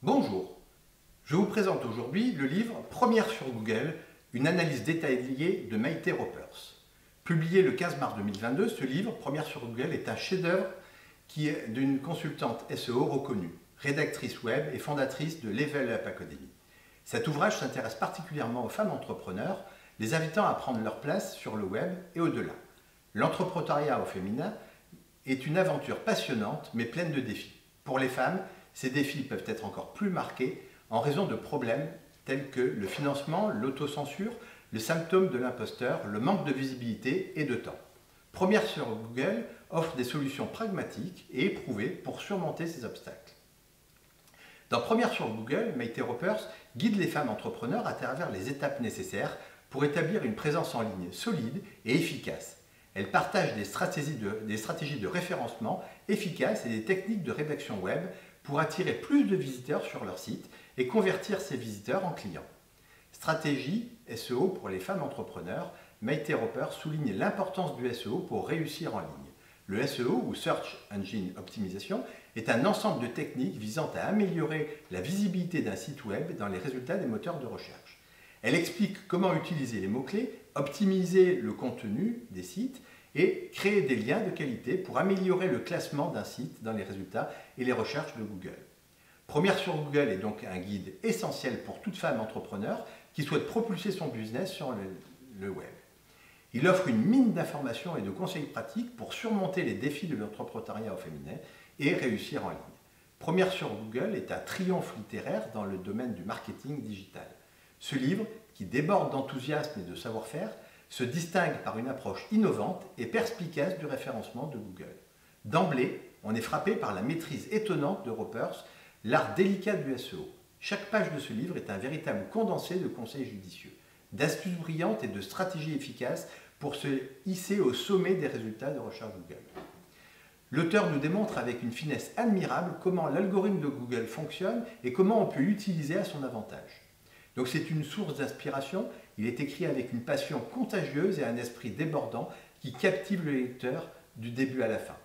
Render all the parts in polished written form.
Bonjour, je vous présente aujourd'hui le livre Première sur Google, une analyse détaillée de Maïté Ropers. Publié le 15 mars 2022, ce livre, Première sur Google, est un chef-d'œuvre qui est d'une consultante SEO reconnue, rédactrice web et fondatrice de Level Up Academy. Cet ouvrage s'intéresse particulièrement aux femmes entrepreneurs, les invitant à prendre leur place sur le web et au-delà. L'entrepreneuriat au féminin est une aventure passionnante mais pleine de défis. Pour les femmes, ces défis peuvent être encore plus marqués en raison de problèmes tels que le financement, l'autocensure, le symptôme de l'imposteur, le manque de visibilité et de temps. Première sur Google offre des solutions pragmatiques et éprouvées pour surmonter ces obstacles. Dans Première sur Google, Maïté Ropers guide les femmes entrepreneurs à travers les étapes nécessaires pour établir une présence en ligne solide et efficace. Elle partage des stratégies de référencement efficaces et des techniques de rédaction web pour attirer plus de visiteurs sur leur site et convertir ces visiteurs en clients. Stratégie SEO pour les femmes entrepreneurs, Maïté Ropers souligne l'importance du SEO pour réussir en ligne. Le SEO, ou Search Engine Optimization, est un ensemble de techniques visant à améliorer la visibilité d'un site web dans les résultats des moteurs de recherche. Elle explique comment utiliser les mots-clés, optimiser le contenu des sites et créer des liens de qualité pour améliorer le classement d'un site dans les résultats et les recherches de Google. Première sur Google est donc un guide essentiel pour toute femme entrepreneur qui souhaite propulser son business sur le web. Il offre une mine d'informations et de conseils pratiques pour surmonter les défis de l'entrepreneuriat au féminin et réussir en ligne. Première sur Google est un triomphe littéraire dans le domaine du marketing digital. Ce livre, qui déborde d'enthousiasme et de savoir-faire, se distingue par une approche innovante et perspicace du référencement de Google. D'emblée, on est frappé par la maîtrise étonnante de Ropers, l'art délicat du SEO. Chaque page de ce livre est un véritable condensé de conseils judicieux, d'astuces brillantes et de stratégies efficaces pour se hisser au sommet des résultats de recherche Google. L'auteur nous démontre avec une finesse admirable comment l'algorithme de Google fonctionne et comment on peut l'utiliser à son avantage. Donc c'est une source d'inspiration, il est écrit avec une passion contagieuse et un esprit débordant qui captive le lecteur du début à la fin.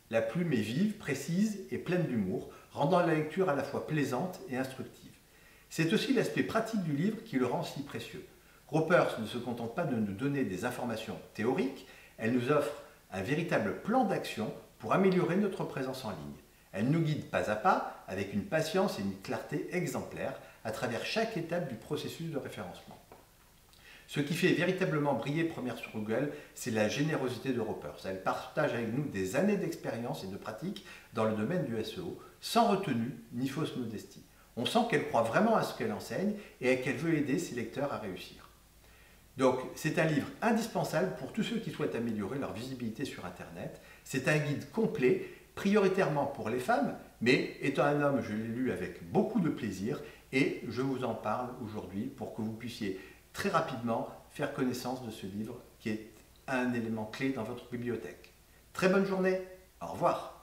La plume est vive, précise et pleine d'humour, rendant la lecture à la fois plaisante et instructive. C'est aussi l'aspect pratique du livre qui le rend si précieux. Ropers ne se contente pas de nous donner des informations théoriques, elle nous offre un véritable plan d'action pour améliorer notre présence en ligne. Elle nous guide pas à pas, avec une patience et une clarté exemplaires, à travers chaque étape du processus de référencement. Ce qui fait véritablement briller Première sur Google, c'est la générosité de Ropers. Elle partage avec nous des années d'expérience et de pratique dans le domaine du SEO, sans retenue ni fausse modestie. On sent qu'elle croit vraiment à ce qu'elle enseigne et qu'elle veut aider ses lecteurs à réussir. Donc, c'est un livre indispensable pour tous ceux qui souhaitent améliorer leur visibilité sur Internet. C'est un guide complet, prioritairement pour les femmes, mais étant un homme, je l'ai lu avec beaucoup de plaisir et je vous en parle aujourd'hui pour que vous puissiez très rapidement faire connaissance de ce livre qui est un élément clé dans votre bibliothèque. Très bonne journée, au revoir.